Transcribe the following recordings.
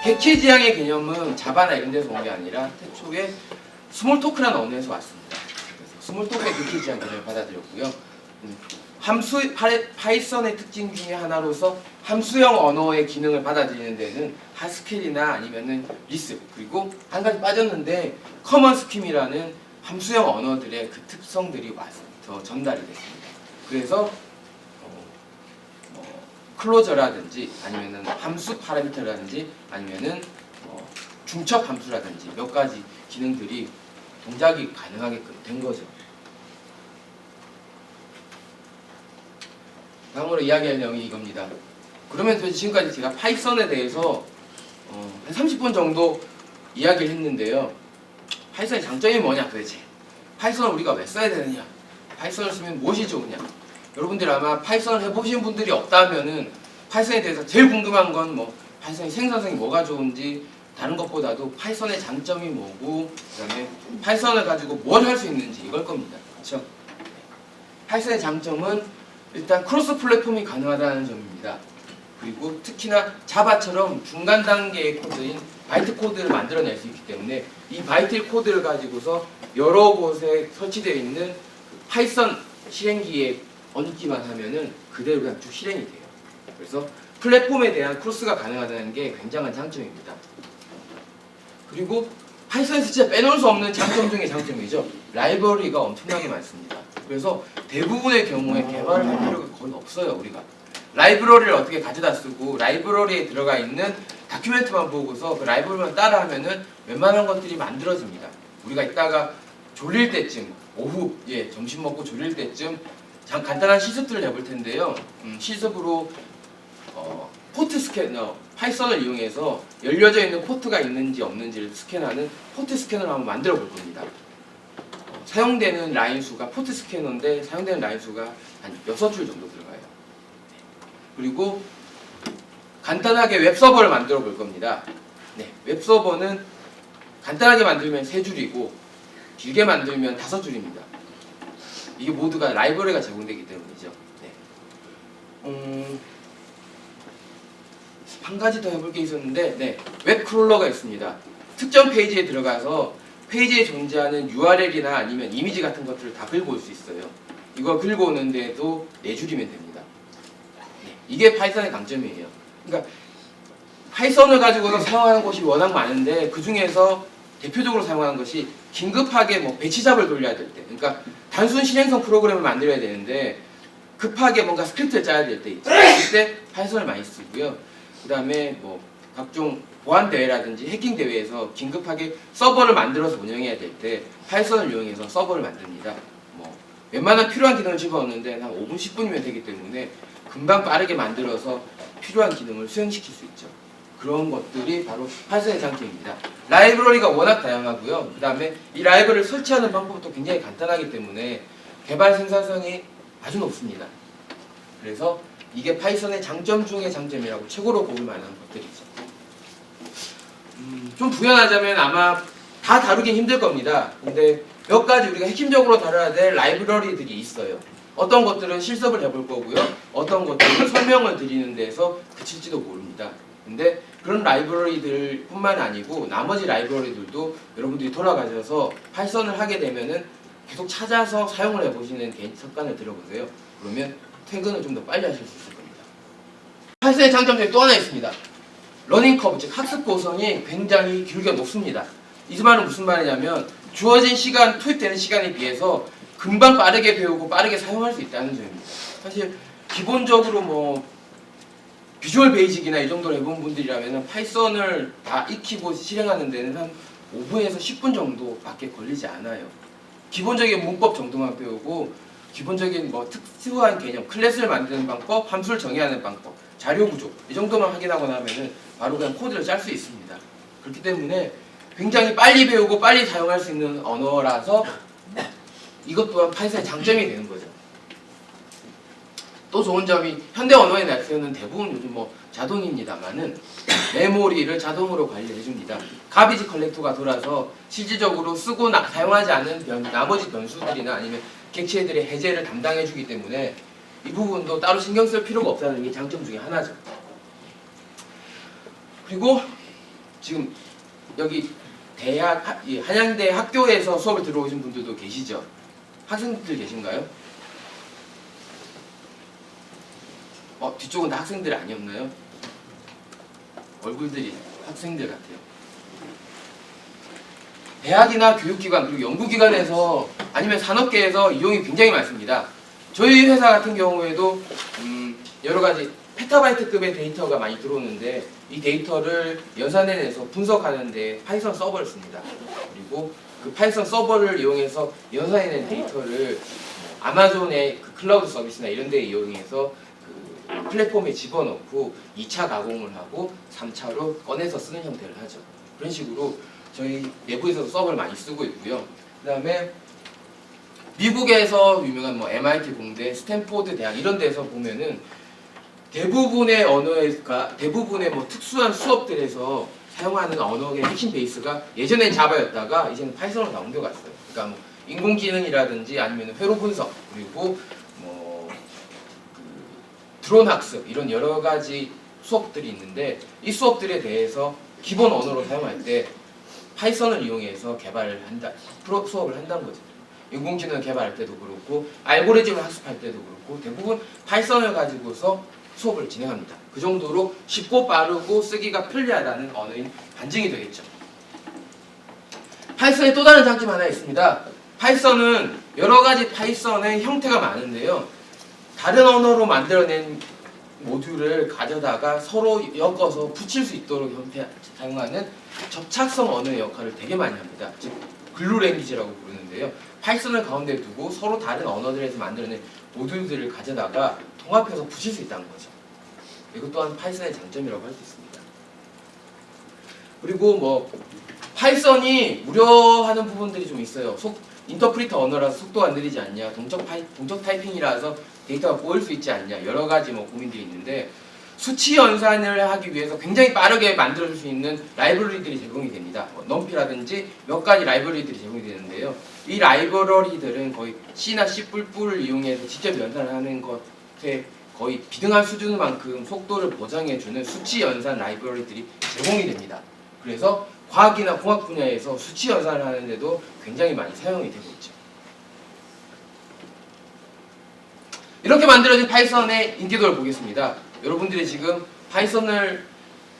객체 지향의 개념은 자바나 이런 데서 온 게 아니라 태초에 스몰토크라는 언어에서 왔습니다. 그래서 스몰토크의 객체 지향 개념을 받아들였고요. 파이썬의 특징 중에 하나로서 함수형 언어의 기능을 받아들이는 데는 하스켈이나 아니면은 리스, 그리고 한 가지 빠졌는데 커먼 스킴이라는 함수형 언어들의 그 특성들이 와서 전달이 됐습니다. 그래서 클로저라든지 아니면은 함수 파라미터라든지 아니면은 중첩 함수라든지 몇 가지 기능들이 동작이 가능하게끔 된 거죠. 다음으로 이야기할 내용이 이겁니다. 그러면 도대체 지금까지 제가 파이썬에 대해서 한 30분 정도 이야기를 했는데요. 파이썬의 장점이 뭐냐 도대체? 파이썬을 우리가 왜 써야 되느냐? 파이썬을 쓰면 무엇이 좋으냐? 여러분들 아마 파이썬을 해보신 분들이 없다면은 파이썬에 대해서 제일 궁금한 건 뭐 파이썬의 생산성이 뭐가 좋은지, 다른 것보다도 파이썬의 장점이 뭐고, 그 다음에 파이썬을 가지고 뭘 할 수 있는지 이걸 겁니다. 그렇죠? 파이썬의 장점은 일단 크로스 플랫폼이 가능하다는 점입니다. 그리고 특히나 자바처럼 중간 단계의 코드인 바이트 코드를 만들어낼 수 있기 때문에 이 바이트 코드를 가지고서 여러 곳에 설치되어 있는 파이썬 실행기에 얹기만 하면은 그대로 그냥 쭉 실행이 돼요. 그래서 플랫폼에 대한 크로스가 가능하다는 게 굉장한 장점입니다. 그리고 파이썬에서 진짜 빼놓을 수 없는 장점 중에 장점이죠. 라이브러리가 엄청나게 많습니다. 그래서 대부분의 경우에 개발을 할 필요가 거의 없어요. 우리가 라이브러리를 어떻게 가져다 쓰고 라이브러리에 들어가 있는 다큐멘트만 보고서 그 라이브러리만 따라하면은 웬만한 것들이 만들어집니다. 우리가 이따가 졸릴 때쯤, 오후 점심 먹고 졸릴 때쯤 간단한 실습들을 해볼 텐데요. 실습으로 포트 스캐너, 파이썬을 이용해서 열려져 있는 포트가 있는지 없는지를 스캔하는 포트 스캐너를 한번 만들어 볼 겁니다. 사용되는 라인 수가 포트 스캐너인데 사용되는 라인 수가 한 6줄 정도 들어가요. 그리고 간단하게 웹서버를 만들어 볼 겁니다. 웹서버는 간단하게 만들면 3줄이고 길게 만들면 5줄입니다. 이게 모두가 라이브러리가 제공되기 때문이죠. 한 가지 더 해볼 게 있었는데, 웹 크롤러가 있습니다. 특정 페이지에 들어가서 페이지에 존재하는 URL이나 아니면 이미지 같은 것들을 다 긁어올 수 있어요. 이거 긁어오는데도 4줄이면 됩니다. 이게 파이썬의 강점이에요. 그러니까 파이썬을 가지고서 사용하는 곳이 워낙 많은데 그 중에서 대표적으로 사용하는 것이 긴급하게 뭐 배치잡을 돌려야 될 때, 그러니까 단순 실행성 프로그램을 만들어야 되는데 급하게 뭔가 스크립트를 짜야 될 때 있죠. 그때 파이썬을 많이 쓰고요. 그 다음에 뭐 각종 보안 대회라든지 해킹 대회에서 긴급하게 서버를 만들어서 운영해야 될 때 파이썬을 이용해서 서버를 만듭니다. 뭐 웬만한 필요한 기능을 집어넣는데 한 5분 10분이면 되기 때문에 금방 빠르게 만들어서 필요한 기능을 수행시킬 수 있죠. 그런 것들이 바로 파이썬의 장점입니다. 라이브러리가 워낙 다양하고요. 그 다음에 이 라이브러리를 설치하는 방법도 굉장히 간단하기 때문에 개발 생산성이 아주 높습니다. 그래서 이게 파이썬의 장점 중의 장점이라고 최고로 꼽을 만한 것들이죠. 좀 부연하자면 아마 다 다루긴 힘들 겁니다. 근데 몇 가지 우리가 핵심적으로 다뤄야 될 라이브러리들이 있어요. 어떤 것들은 실습을 해볼 거고요. 어떤 것들은 설명을 드리는 데서 그칠지도 모릅니다. 근데 그런 라이브러리들 뿐만 아니고 나머지 라이브러리들도 여러분들이 돌아가셔서 파이썬을 하게 되면은 계속 찾아서 사용을 해보시는 습관을 들여보세요. 그러면 퇴근을 좀 더 빨리 하실 수 있을 겁니다. 파이썬의 장점 중에 또 하나 있습니다. 러닝 커브, 즉 학습 고성이 굉장히 길게 높습니다. 이 말은 무슨 말이냐면 주어진 시간, 투입되는 시간에 비해서 금방 빠르게 배우고 빠르게 사용할 수 있다는 점입니다. 사실 기본적으로 뭐 비주얼 베이직이나 이 정도를 해본 분들이라면 파이썬을 다 익히고 실행하는 데는 한 5분에서 10분 정도밖에 걸리지 않아요. 기본적인 문법 정도만 배우고 기본적인 뭐 특수한 개념, 클래스를 만드는 방법, 함수를 정의하는 방법, 자료 구조 이 정도만 확인하고 나면은 바로 그냥 코드를 짤 수 있습니다. 그렇기 때문에 굉장히 빨리 배우고 빨리 사용할 수 있는 언어라서 이것 또한 파이썬의 장점이 되는 거죠. 또 좋은 점이 현대 언어의 날새우는 대부분 요즘 뭐 자동입니다만은 메모리를 자동으로 관리해 줍니다. 가비지 컬렉터가 돌아서 실질적으로 쓰고 사용하지 않는 나머지 변수들이나 아니면 객체들의 해제를 담당해 주기 때문에 이 부분도 따로 신경 쓸 필요가 없다는 게 장점 중에 하나죠. 그리고 지금 여기 한양대 학교에서 수업을 들어오신 분들도 계시죠? 학생들 계신가요? 뒤쪽은 다 학생들 아니었나요? 얼굴들이 학생들 같아요. 대학이나 교육기관 그리고 연구기관에서 아니면 산업계에서 이용이 굉장히 많습니다. 저희 회사 같은 경우에도 여러 가지 페타바이트급의 데이터가 많이 들어오는데 이 데이터를 연산해내서 분석하는데 파이썬 서버를 씁니다. 그리고 그 파이썬 서버를 이용해서 연산해낸 데이터를 아마존의 그 클라우드 서비스나 이런 데 이용해서 그 플랫폼에 집어넣고 2차 가공을 하고 3차로 꺼내서 쓰는 형태를 하죠. 그런 식으로 저희 내부에서도 서버를 많이 쓰고 있고요. 그 다음에 미국에서 유명한 뭐 MIT 공대, 스탠포드 대학 이런 데서 보면은 대부분의 언어가 대부분의 뭐 특수한 수업들에서 사용하는 언어의 핵심 베이스가 예전엔 자바였다가 이제는 파이썬으로 다 옮겨갔어요. 그러니까 뭐 인공지능이라든지 아니면 회로 분석 그리고 뭐 드론 학습 이런 여러 가지 수업들이 있는데 이 수업들에 대해서 기본 언어로 사용할 때 파이썬을 이용해서 개발을 한다, 수업을 한다는 거죠. 인공지능 개발할 때도 그렇고 알고리즘을 학습할 때도 그렇고 대부분 파이썬을 가지고서 수업을 진행합니다. 그 정도로 쉽고 빠르고 쓰기가 편리하다는 언어인 반증이 되겠죠. 파이썬의 또 다른 장점 하나 있습니다. 파이썬은 여러 가지 파이썬의 형태가 많은데요. 다른 언어로 만들어낸 모듈을 가져다가 서로 엮어서 붙일 수 있도록 사용하는 접착성 언어의 역할을 되게 많이 합니다. 즉 글루 랭귀지라고 부르는데요. 파이썬을 가운데 두고 서로 다른 언어들에서 만들어낸 모듈들을 가져다가 통합해서 붙일 수 있다는 거죠. 이것 또한 파이썬의 장점이라고 할 수 있습니다. 그리고 뭐 파이썬이 우려하는 부분들이 좀 있어요. 인터프리터 언어라서 속도가 느리지 않냐, 동적 타이핑이라서 데이터가 꼬일 수 있지 않냐, 여러 가지 뭐 고민들이 있는데 수치 연산을 하기 위해서 굉장히 빠르게 만들어줄 수 있는 라이브러리들이 제공이 됩니다. 넘피라든지 몇 가지 라이브러리들이 제공이 되는데요. 이 라이브러리들은 거의 C나 C++를 이용해서 직접 연산을 하는 것에 거의 비등한 수준만큼 속도를 보장해주는 수치 연산 라이브러리들이 제공이 됩니다. 그래서 과학이나 공학 분야에서 수치 연산을 하는데도 굉장히 많이 사용이 되고 있죠. 이렇게 만들어진 파이썬의 인기도를 보겠습니다. 여러분들이 지금 파이썬을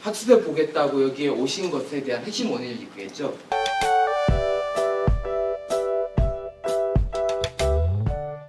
학습해 보겠다고 여기에 오신 것에 대한 핵심 원인을 있겠죠.